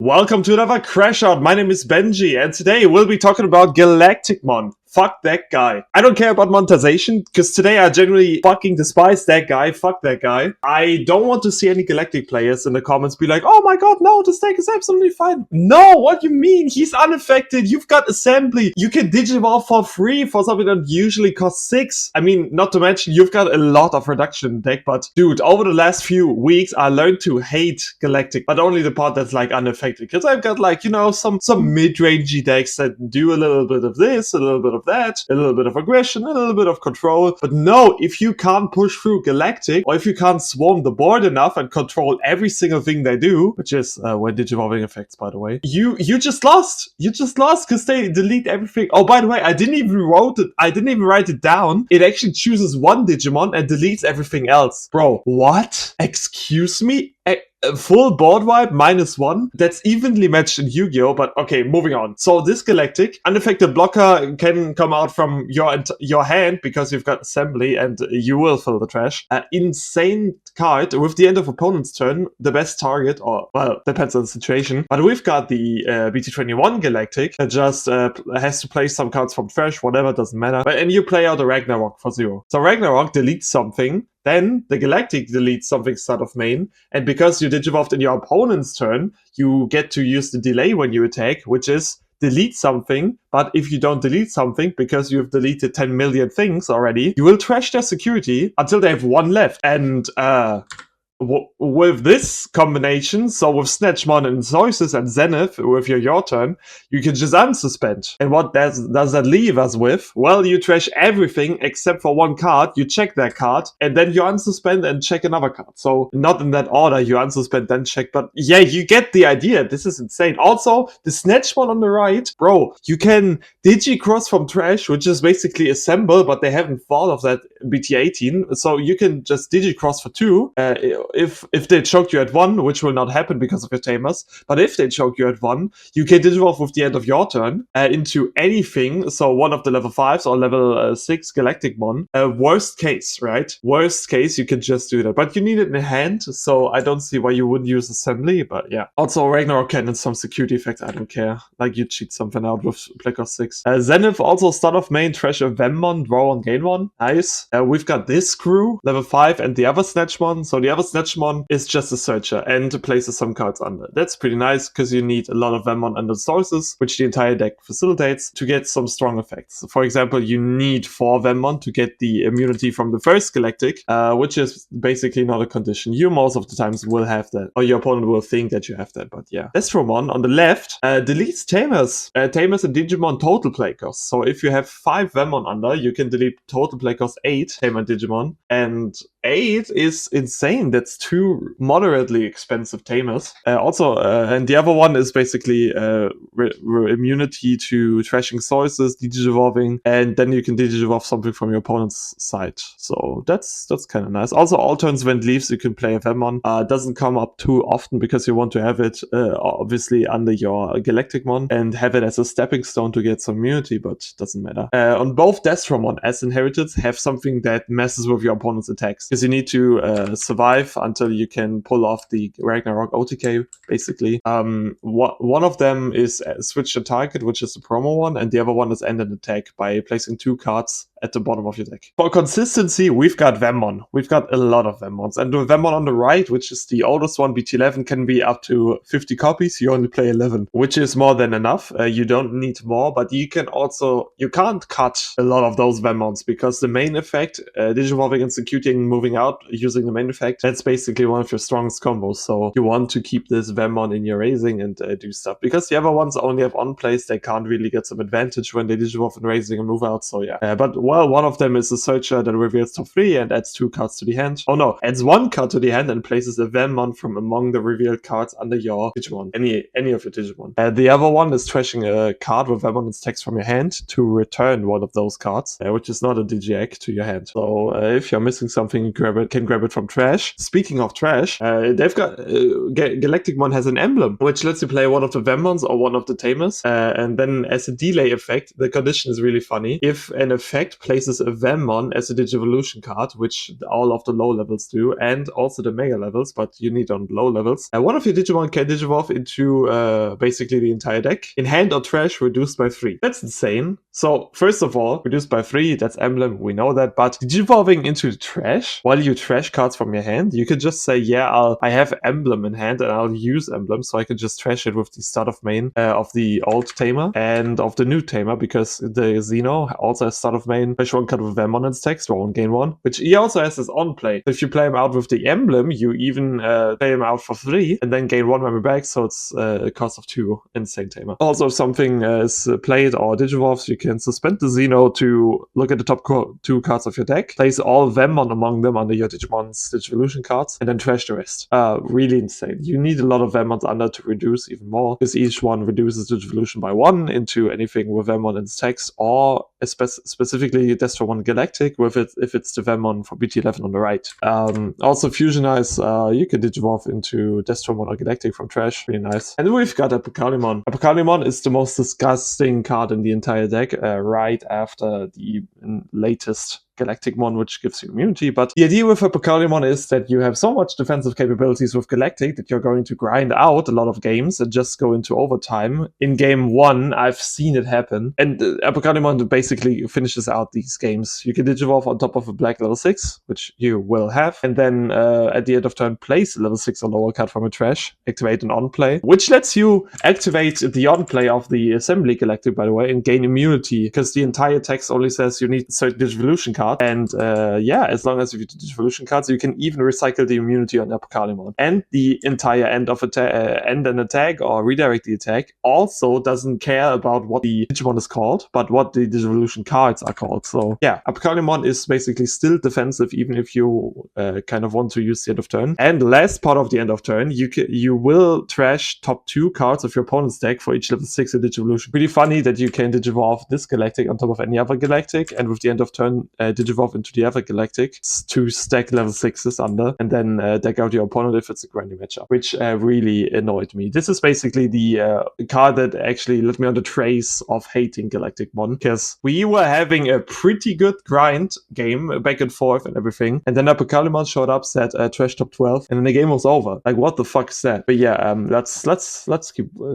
Welcome to another crashout. My name is Benji, and today we'll be talking about Galacticmon. Fuck that guy. I don't care about monetization, because today I genuinely fucking despise that guy. Fuck that guy. I don't want to see any Galactic players in the comments be like, oh my god, no, this deck is absolutely fine. No, what do you mean? He's unaffected. You've got assembly. You can Digivolve for free for something that usually costs 6. I mean, not to mention, you've got a lot of reduction in deck, but dude, over the last few weeks, I learned to hate Galactic, but only the part that's like unaffected, because I've got like, you know, some mid-rangey decks that do a little bit of this, a little bit of that, a little bit of aggression, a little bit of control. But no, if you can't push through Galactic, or if you can't swarm the board enough and control every single thing they do, which is when digivolving effects, by the way, you just lost. You just lost because they delete everything. Oh, by the way, I didn't even write it down. It actually chooses one Digimon and deletes everything else. Bro, what? Excuse me? A full board wipe -1? That's evenly matched in Yu-Gi-Oh! But okay, moving on. So this Galactic, unaffected blocker can come out from your hand because you've got assembly and you will fill the trash. Insane card with the end of opponent's turn, the best target, or well, depends on the situation. But we've got the BT21 Galactic that just has to play some cards from trash, whatever, doesn't matter. And you play out a Ragnarok for 0. So Ragnarok deletes something. Then the Galactic deletes something start of main, and because you digivolved in your opponent's turn, you get to use the delay when you attack, which is delete something. But if you don't delete something, because you've deleted 10 million things already, you will trash their security until they have 1 left. And with this combination, so with Snatchmon and Zoisis and Zenith, with your turn, you can just unsuspend. And what does that leave us with? Well, you trash everything except for 1 card, you check that card, and then you unsuspend and check another card. So not in that order, you unsuspend, then check, but yeah, you get the idea. This is insane. Also, the Snatchmon on the right, bro, you can Digi-Cross from trash, which is basically assemble, but they haven't thought of that BT18, so you can just Digi-Cross for 2, if they choke you at 1, which will not happen because of your tamers, but if they choke you at 1, you can Digivolve with the end of your turn into anything, so one of the level 5s or level 6 Galacticmon. Worst case, right? Worst case, you can just do that, but you need it in hand, so I don't see why you wouldn't use assembly, but yeah. Also, Ragnarok can in some security effect, I don't care. Like, you cheat something out with Black Ops 6. Zenith also start off main, trash a Vemmon, draw 1, gain 1. Nice. We've got this crew, level 5, and the other Snatchmon. So the other Snatchmon is just a searcher and places some cards under. That's pretty nice because you need a lot of Vemmon under sources, which the entire deck facilitates to get some strong effects. For example, you need 4 Vemmon to get the immunity from the first Galactic, which is basically not a condition. You most of the times will have that, or your opponent will think that you have that, but yeah. Destromon on the left deletes Tamers. Tamers and Digimon total play cost. So if you have 5 Vemmon under, you can delete total play cost 8 Tamer Digimon, and 8 is insane. That's 2 moderately expensive tamers. And the other one is basically immunity to trashing sources, digivolving, and then you can digivolve something from your opponent's side. So that's kind of nice. Also, all turns when it leaves, you can play a Vemmon. Doesn't come up too often because you want to have it obviously under your Galacticmon and have it as a stepping stone to get some immunity, but doesn't matter. On both Destromon as Inheriteds have something that messes with your opponent's attacks, because you need to survive until you can pull off the Ragnarok OTK, basically. One of them is switch the target, which is the promo one, and the other one is end an attack by placing 2 cards at the bottom of your deck. For consistency, we've got Vemmon. We've got a lot of Vemmons. And the Vemmon on the right, which is the oldest one, BT11, can be up to 50 copies. You only play 11, which is more than enough. You don't need more, but you can't cut a lot of those Vemmons, because the main effect, Digivolving and executing, moving out, using the main effect, that's basically one of your strongest combos. So you want to keep this Vemmon in your raising and do stuff, because the other ones only have on plays. They can't really get some advantage when they Digivolve and raising and move out. So yeah, but well, one of them is a searcher that reveals top 3 and adds 2 cards to the hand. Oh no, adds 1 card to the hand and places a Vemmon from among the revealed cards under your Digimon, any of your Digimon. The other one is trashing a card with Vemmon's text from your hand to return one of those cards, which is not a Digi-Egg, to your hand. So if you're missing something, you can grab it from trash. Speaking of trash, they've got Galacticmon has an emblem which lets you play one of the Vemmons or one of the Tamers, and then as a delay effect, the condition is really funny. If an effect places a Vemmon as a Digivolution card, which all of the low levels do, and also the mega levels, but you need on low levels. One of your Digimon can Digivolve into basically the entire deck. In hand or trash, reduced by 3. That's insane. So, first of all, reduced by 3, that's emblem, we know that, but Digivolving into trash, while you trash cards from your hand, you could just say, yeah, I have emblem in hand and I'll use emblem, so I can just trash it with the start of main of the old tamer and of the new tamer, because the Xeno also has start of main, trash one card with Vemmon in its text, draw one, gain one, which he also has his on play. So if you play him out with the emblem, you even play him out for 3 and then gain 1 memory back, so it's a cost of 2, insane tamer. Also, if something is played or digivolves, you can suspend the Xeno to look at the top 2 cards of your deck, place all Vemmon among them under your Digimon's Digivolution cards, and then trash the rest. Really insane. You need a lot of Vemmons under to reduce even more, because each one reduces Digivolution by 1 into anything with Vemmon in its text, or specifically Destro 1 Galactic, with it if it's the Vemmon for BT11 on the right. Also, Fusionize, you can Digivolve into Destro 1 or Galactic from trash, really nice. And then we've got Apocalymon. Apocalymon is the most disgusting card in the entire deck, right after the latest Galacticmon, which gives you immunity. But the idea with Apocalymon is that you have so much defensive capabilities with Galactic that you're going to grind out a lot of games and just go into overtime. In game 1, I've seen it happen. And Apocalymon basically finishes out these games. You can Digivolve on top of a black level 6, which you will have. And then at the end of turn, place a level 6 or lower card from a trash, activate an on-play, which lets you activate the on-play of the Assembly Galactic, by the way, and gain immunity, because the entire text only says you need a certain Digivolution card. And yeah, as long as you do Digivolution cards, you can even recycle the immunity on Apocalymon. And the entire end an attack or redirect the attack also doesn't care about what the Digimon is called, but what the Digivolution cards are called. So yeah, Apocalymon is basically still defensive, even if you kind of want to use the end of turn. And last part of the end of turn, you will trash top 2 cards of your opponent's deck for each level 6 in Digivolution. Pretty funny that you can Digivolve this Galactic on top of any other Galactic, and with the end of turn, Digivolve into the other Galactic to stack level 6s under, and then deck out your opponent if it's a grinding matchup, which really annoyed me. This is basically the card that actually led me on the trace of hating Galacticmon, because we were having a pretty good grind game, back and forth and everything, and then Apocalymon showed up, said trash top 12, and then the game was over. Like, what the fuck is that? But yeah, let's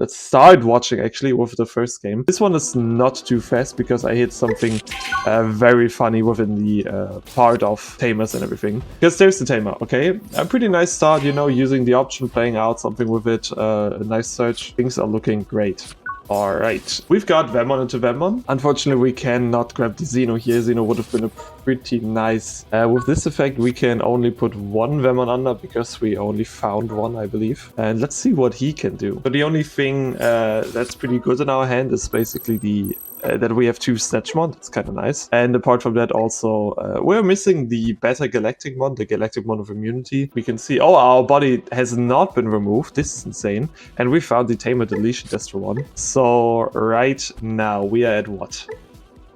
start watching actually with the first game. This one is not too fast because I hit something very funny within the part of tamers and everything. Because there's the tamer, okay? A pretty nice start, you know, using the option, playing out something with it, a nice search. Things are looking great. Alright, we've got Vemmon into Vemmon. Unfortunately, we cannot grab the Xeno here. Xeno would have been a pretty nice. With this effect, we can only put 1 Vemmon under because we only found 1, I believe. And let's see what he can do. So the only thing that's pretty good in our hand is basically the that we have 2 Snatchmon. That's kind of nice. And apart from that, also, we're missing the better Galacticmon, the Galacticmon of immunity. We can see, oh, our body has not been removed. This is insane. And we found the Tamer Deletion Destro 1. So right now, we are at what?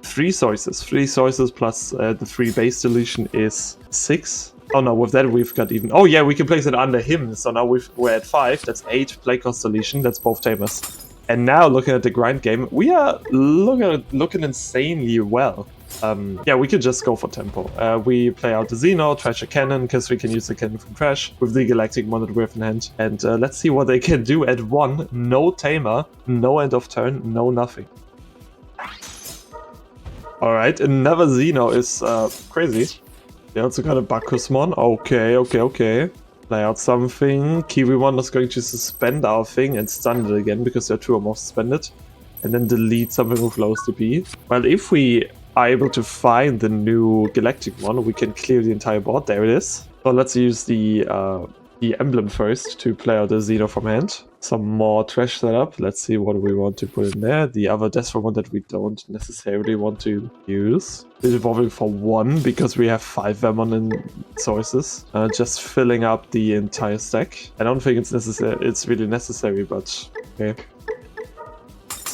3 sources. 3 sources plus the 3 base deletion is 6. Oh no, with that we've got even... Oh yeah, we can place it under him. So now we're at 5. That's 8 play cost deletion. That's both tamers. And now, looking at the grind game, we are looking insanely well. Yeah, we could just go for tempo. We play out the Xeno, trash a cannon, because we can use the cannon from trash with the Galacticmon that we have in hand. And let's see what they can do at 1. No tamer, no end of turn, no nothing. Alright, another Xeno is crazy. They also got a Bacchusmon. Okay. Play out something. Kiwimon is going to suspend our thing and stun it again because there are 2 or more suspended. And then delete something with lowest DP. Well, if we are able to find the new Galacticmon, we can clear the entire board. There it is. So let's use the emblem first to play out the Xeno from hand. Some more trash setup. Let's see what we want to put in there. The other Destro one that we don't necessarily want to use. It's evolving for 1 because we have 5 Vemmon in sources. Just filling up the entire stack. I don't think it's necessary. It's really necessary, but okay.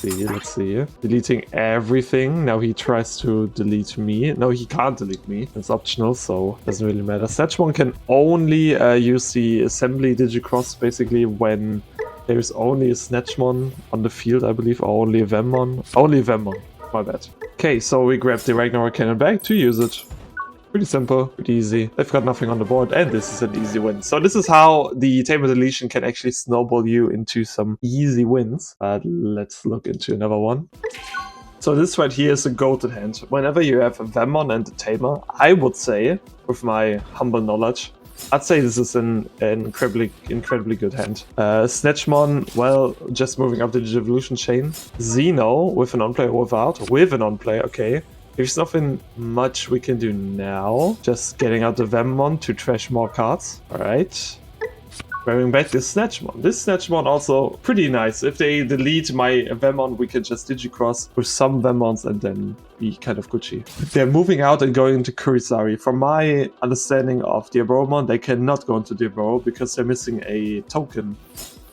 Let's see. Deleting everything. Now he tries to delete me. No, he can't delete me. It's optional, so it doesn't really matter. Snatchmon can only use the assembly digicross basically when there's only a Snatchmon on the field, I believe, or only a Vemmon. Only a Vemmon. My bad. Okay, so we grab the Ragnarok Cannon back to use it. Pretty simple, pretty easy. They've got nothing on the board, and this is an easy win. So this is how the Tamer deletion can actually snowball you into some easy wins. Let's look into another one. So this right here is a goated hand. Whenever you have a Vemmon and a Tamer, I would say, with my humble knowledge, I'd say this is an incredibly good hand. Snatchmon, well, just moving up the evolution chain. Xeno with an on-play or without. With an on-play, okay. There's nothing much we can do now. Just getting out the Vemmon to trash more cards. Alright. Bringing back this Snatchmon. This Snatchmon also pretty nice. If they delete my Vemmon, we can just Digicross with some Vemmons and then be kind of Gucci. They're moving out and going into Kurisari. From my understanding of Diaboromon, they cannot go into Diaboro because they're missing a token.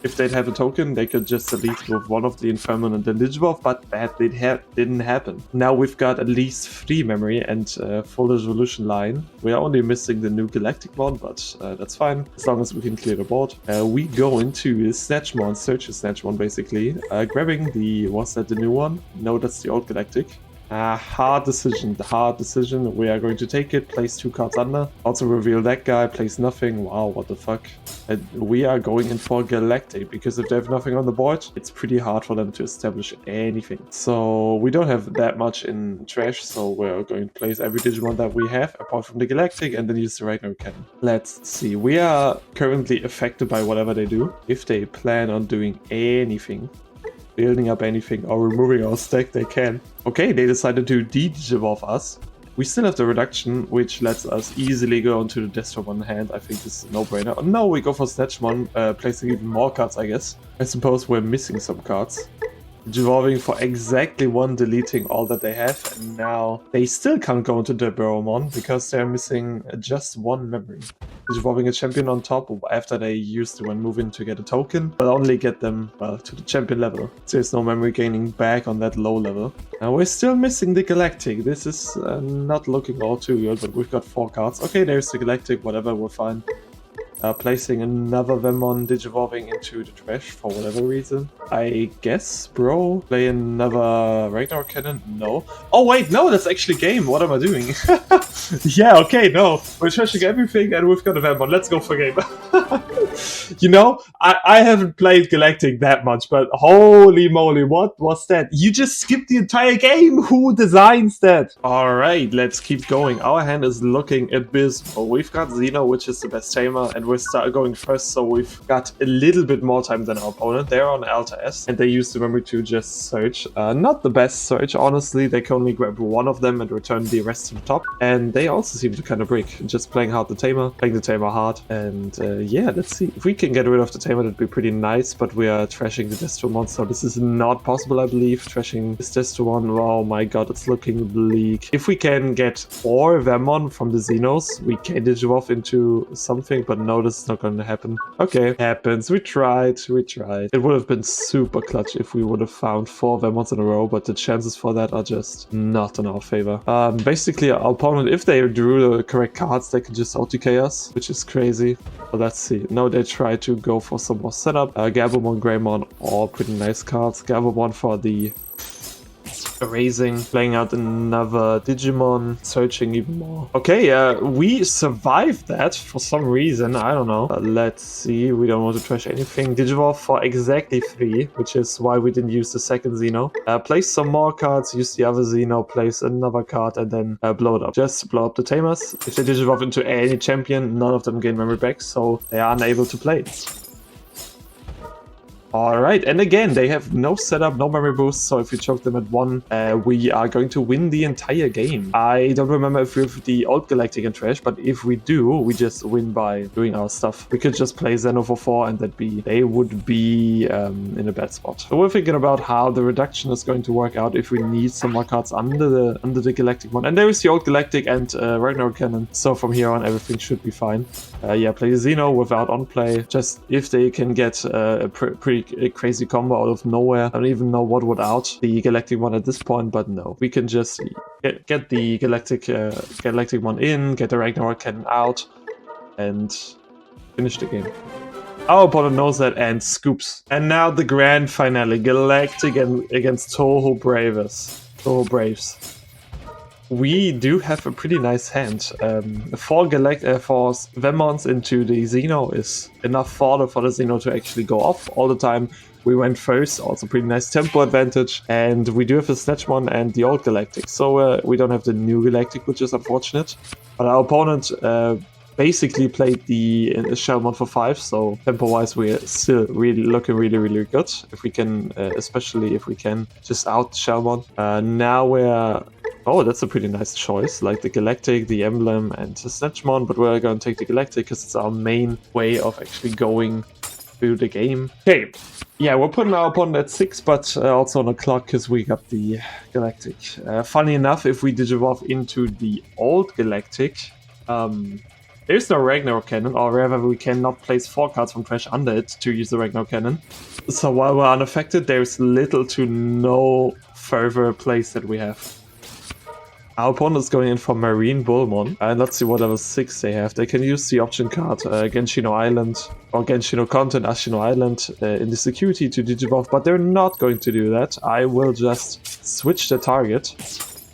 If they'd have a token, they could just delete with one of the Infermon and then Digivolve, but that didn't happen. Now we've got at least 3 memory and full evolution line. We are only missing the new Galacticmon, but that's fine, as long as we can clear the board. We go into Snatchmon, search a Snatchmon basically, grabbing the, was that the new one? No, that's the old Galactic. Hard decision, we are going to take it, place 2 cards under, also reveal that guy, place nothing, wow, what the fuck. And we are going in for Galactic, because if they have nothing on the board, it's pretty hard for them to establish anything. So we don't have that much in trash, so we're going to place every Digimon that we have, apart from the Galactic, and then use the Ragnarok Cannon. Let's see, we are currently affected by whatever they do. If they plan on doing anything, building up anything or removing our stack, they can. Okay, they decided to Digivolve us. We still have the reduction, which lets us easily go onto the Destro one hand. I think this is a no-brainer. Oh, no, we go for Snatchmon, placing even more cards, I guess. I suppose we're missing some cards. Digivolving for exactly 1, deleting all that they have, and now they still can't go into Diaboromon because they're missing just 1 memory. Digivolving a champion on top after they used the 1 move in to get a token, but only get them, well, to the champion level. So there's no memory gaining back on that low level. Now we're still missing the Galactic. This is not looking all too good, but we've got 4 cards. Okay, there's the Galactic, whatever, we're fine. Placing another Vemmon Digivolving into the trash for whatever reason. I guess, bro. Play another Ragnarok Cannon? No. Oh wait, no, that's actually game. What am I doing? Yeah, okay, no. We're trashing everything and we've got a Vemmon. Let's go for game. You know, I haven't played Galactic that much, but holy moly, what was that? You just skipped the entire game! Who designs that? Alright, let's keep going. Our hand is looking abysmal. We've got Xeno, which is the best tamer, and we're going first, so we've got a little bit more time than our opponent. They're on Alta S, and they use the memory to just search. Not the best search, honestly. They can only grab 1 of them and return the rest to the top. And they also seem to kind of break, just playing hard the tamer, playing the tamer hard. And yeah, let's see. If we can get rid of the tamer, that'd be pretty nice, but we are trashing the Destromon, so this is not possible, I believe. Trashing this Destromon, oh my god, it's looking bleak. If we can get 4 Vemmon from the Xenos, we can Digivolve into something, but no, this is not going to happen. Okay, happens. We tried. It would have been super clutch if we would have found 4 Vemmons in a row, but the chances for that are just not in our favor. Basically, our opponent, if they drew the correct cards, they can just OTK us, which is crazy. But let's see. Now they try to go for some more setup. Gabumon, Greymon, all pretty nice cards. Gabumon for the erasing, playing out another Digimon, searching even more. Okay, we survived that for some reason, I don't know. Let's see, we don't want to trash anything. Digivolve for exactly 3, which is why we didn't use the second Xeno. Place some more cards, use the other Xeno, place another card, and then blow it up. Just blow up the Tamers. If they Digivolve into any champion, none of them gain memory back, so they are unable to play. Alright, and again, they have no setup, no memory boost, so if we choke them at 1, we are going to win the entire game. I don't remember if we have the old Galactic and trash, but if we do, we just win by doing our stuff. We could just play Xeno for 4 and they would be in a bad spot. So we're thinking about how the reduction is going to work out if we need some more cards under the Galactic one. And there is the old Galactic and Ragnarok Cannon, so from here on everything should be fine. Yeah, play Xeno without on play, just if they can get a pretty crazy combo out of nowhere. I don't even know what would out the Galactic one at this point, but no. We can just get the Galactic one in, get the Ragnarok Cannon out, and finish the game. Our opponent knows that and scoops. And now the grand finale, Galactic against Toho Bravers. Oh, Braves. We do have a pretty nice hand. 4 Vemmons into the Xeno is enough fodder for the Xeno to actually go off all the time. We went first, also pretty nice tempo advantage, and we do have the Snatchmon and the old Galactic, so we don't have the new Galactic, which is unfortunate. But our opponent basically played the Shellmon for 5, so tempo-wise we're still really looking really good. If we can, especially if we can just out Shellmon. Now we're... Oh, that's a pretty nice choice, like the Galactic, the Emblem, and the Snatchmon, but we're going to take the Galactic because it's our main way of actually going through the game. Okay, yeah, we're putting our opponent at 6, but also on the clock because we got the Galactic. Funny enough, if we Digivolve into the old Galactic, there's no Ragnarok Cannon, or rather we cannot place 4 cards from trash under it to use the Ragnarok Cannon. So while we're unaffected, there's little to no further place that we have. Our opponent is going in for Marine Bullmon, and let's see what level 6 they have. They can use the option card Genshino Island, or Genshino Content, Ashino Island in the security to Digivolve, but they're not going to do that. I will just switch the target,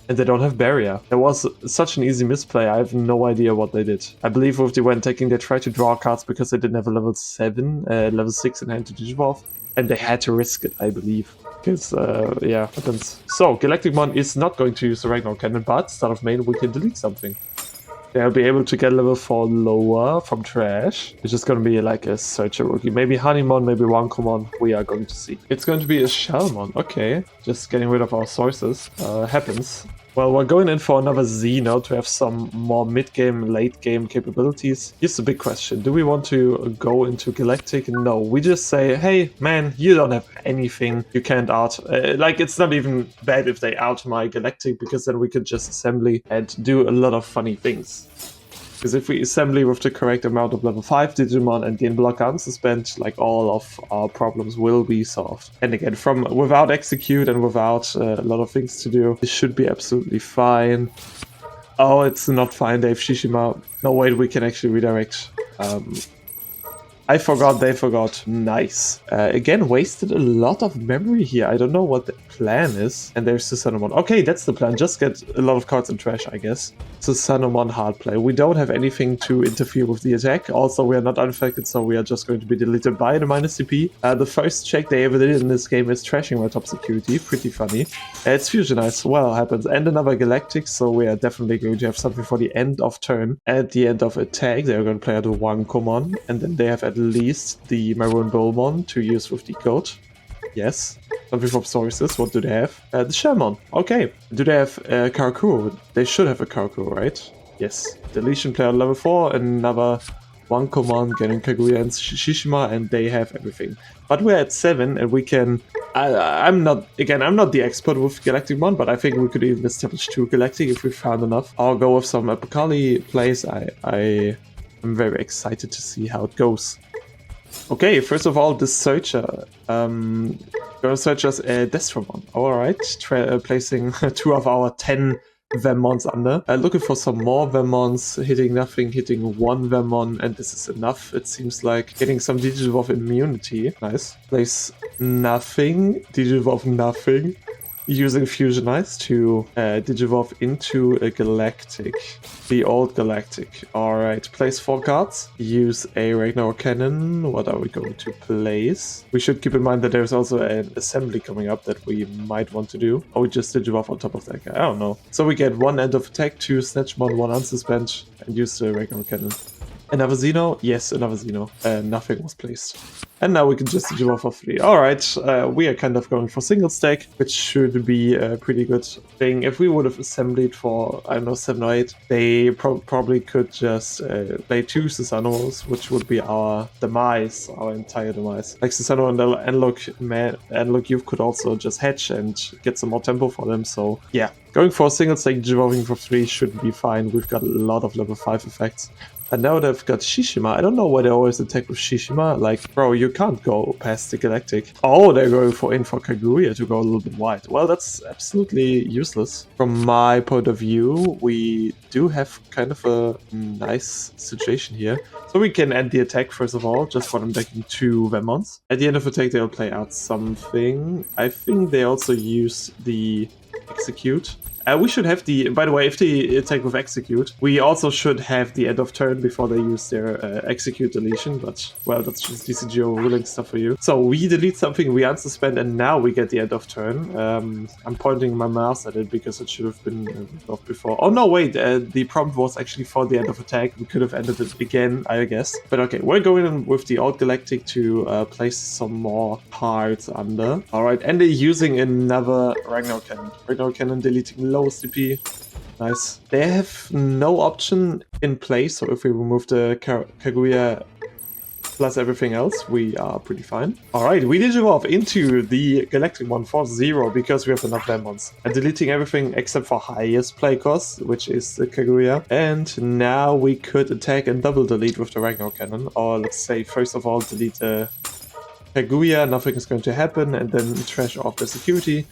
and they don't have Barrier. There was such an easy misplay, I have no idea what they did. I believe with the when taking, they tried to draw cards because they didn't have a level 6 in hand to Digivolve, and they had to risk it, I believe. Because, yeah, happens. So, Galacticmon is not going to use the Ragnarok Cannon, but start of main, we can delete something. They'll be able to get level 4 lower from trash, which is going to be like a Searcher rookie. Maybe Honeymon, maybe Wankomon, we are going to see. It's going to be a Shellmon, okay. Just getting rid of our sources. Happens. Well, we're going in for another Xeno to have some more mid-game, late-game capabilities. Here's the big question. Do we want to go into Galactic? No, we just say, hey, man, you don't have anything. You can't out. Like, it's not even bad if they out my Galactic, because then we could just assembly and do a lot of funny things. Because if we assembly with the correct amount of level 5 Digimon and gain block unsuspend, like all of our problems will be solved. And again, from without execute and without a lot of things to do, this should be absolutely fine. Oh, it's not fine, they have Shishima. No, wait, we can actually redirect. I forgot, they forgot. Nice. Again, wasted a lot of memory here. I don't know what the plan is. And there's the Sanomon. Okay, that's the plan. Just get a lot of cards in trash, I guess. So Sanomon hard play. We don't have anything to interfere with the attack. Also, we are not unaffected, so we are just going to be deleted by the minus CP. The first check they ever did in this game is trashing my top security. Pretty funny. It's fusionized. Well, happens. And another Galactic, so we are definitely going to have something for the end of turn. At the end of attack, they are going to play out a Wankomon, and then they have at least the Maroon Bullmon to use with Decode. Yes. Something from sources. What do they have? The Shellmon. Okay. Do they have Karakuro? They should have a Karakuro, right? Yes. Deletion player level 4, another Wankomon getting Kaguya and Shishima, and they have everything. But we're at 7, and we can... I'm not the expert with Galacticmon, but I think we could even establish 2 Galactic if we found enough. I'll go with some Apocalymon plays. I'm very excited to see how it goes. Okay, first of all, the Searcher. Gonna search us a Destromon. Alright, placing 2 of our 10 Vemmons under. Looking for some more Vemmons, hitting nothing, hitting 1 Vemmon, and this is enough. It seems like getting some Digivolve immunity. Nice. Place nothing, Digivolve nothing. Using Fusionize to Digivolve into a Galactic. The old Galactic. Alright, place 4 cards. Use a Ragnarok Cannon. What are we going to place? We should keep in mind that there's also an assembly coming up that we might want to do. Or we just Digivolve on top of that guy. I don't know. So we get 1 end of attack, 2 Snatchmon, 1 unsuspend, and use the Ragnarok Cannon. Another Xeno? Yes, another Xeno. Nothing was placed. And now we can just Digivolve for 3. Alright, we are kind of going for single stack, which should be a pretty good thing. If we would have assembled for, I don't know, 7 or 8, they probably could just play 2 Susanos, which would be our demise, our entire demise. Like Susano and Analog Youth could also just hatch and get some more tempo for them, so yeah. Going for a single stack, Digivolving for 3 should be fine. We've got a lot of level 5 effects. And now they've got Shishima. I don't know why they always attack with Shishima. Like, bro, you can't go past the Galactic. Oh, they're going in for Kaguya to go a little bit wide. Well, that's absolutely useless. From my point of view, we do have kind of a nice situation here. So we can end the attack, first of all, just for them decking 2 Vemmons. At the end of the attack, they'll play out something. I think they also use the execute. We should have the, by the way, if they attack with execute, we also should have the end of turn before they use their execute deletion, but, well, that's just DCG overruling stuff for you. So we delete something, we unsuspend, and now we get the end of turn. I'm pointing my mouse at it because it should have been off before. Oh no, wait, the prompt was actually for the end of attack. We could have ended it again, I guess. But okay, we're going in with the old Galactic to place some more cards under. Alright, and they're using another Ragnarok Cannon. Ragnarok Cannon deleting low CP. Nice. They have no option in place, so if we remove the Kaguya plus everything else, we are pretty fine. Alright, we digivolve into the Galacticmon for 0 because we have enough Lemons. And deleting everything except for highest play cost, which is the Kaguya. And now we could attack and double delete with the Ragnarok Cannon. Or let's say, first of all, delete the Kaguya, nothing is going to happen, and then trash off the security.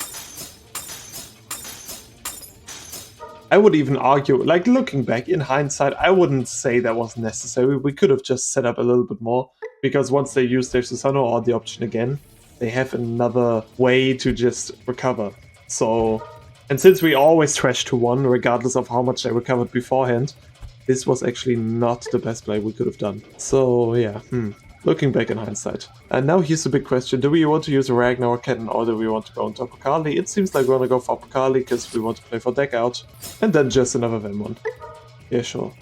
I would even argue, like looking back in hindsight, I wouldn't say that was necessary. We could have just set up a little bit more, because once they use their Susanoo or the option again, they have another way to just recover. So, and since we always trash to 1, regardless of how much they recovered beforehand, this was actually not the best play we could have done. So yeah, looking back in hindsight. And now here's the big question. Do we want to use a Ragnarok Cannon or do we want to go into Apocalymon? It seems like we're gonna go for Apocalymon because we want to play for deck out. And then just another Venmon. Yeah, sure.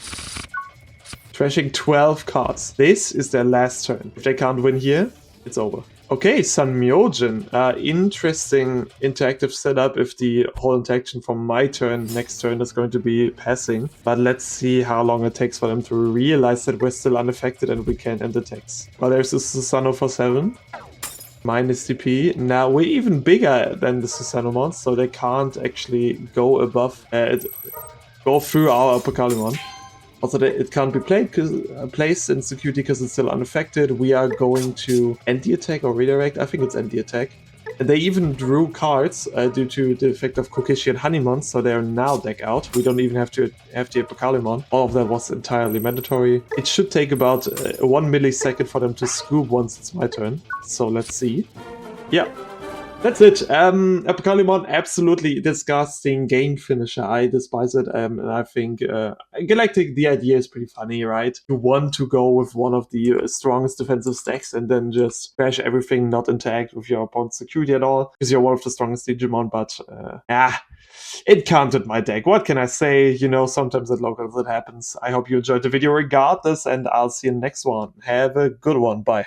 Trashing 12 cards. This is their last turn. If they can't win here, it's over. Okay, Sun Myojin. Interesting interactive setup if the whole interaction from my turn next turn is going to be passing. But let's see how long it takes for them to realize that we're still unaffected and we can end attacks. Well, there's the Susanoo for 7. Minus TP. Now we're even bigger than the Susanomons, so they can't actually go above, go through our Apocalymon. Also, it can't be placed in security because it's still unaffected. We are going to end the attack or redirect. I think it's end the attack. And they even drew cards due to the effect of Kokishi and Honeymon, so they are now deck out. We don't even have to have the Apocalymon. All of that was entirely mandatory. It should take about 1 millisecond for them to scoop once it's my turn. So let's see. Yeah. That's it. Apocalymon, absolutely disgusting game finisher. I despise it. And I think Galactic, the idea is pretty funny, right? You want to go with one of the strongest defensive stacks and then just crash everything, not interact with your opponent's security at all, because you're one of the strongest Digimon, but it counted my deck. What can I say? You know, sometimes at locals it happens. I hope you enjoyed the video regardless, and I'll see you in the next one. Have a good one. Bye.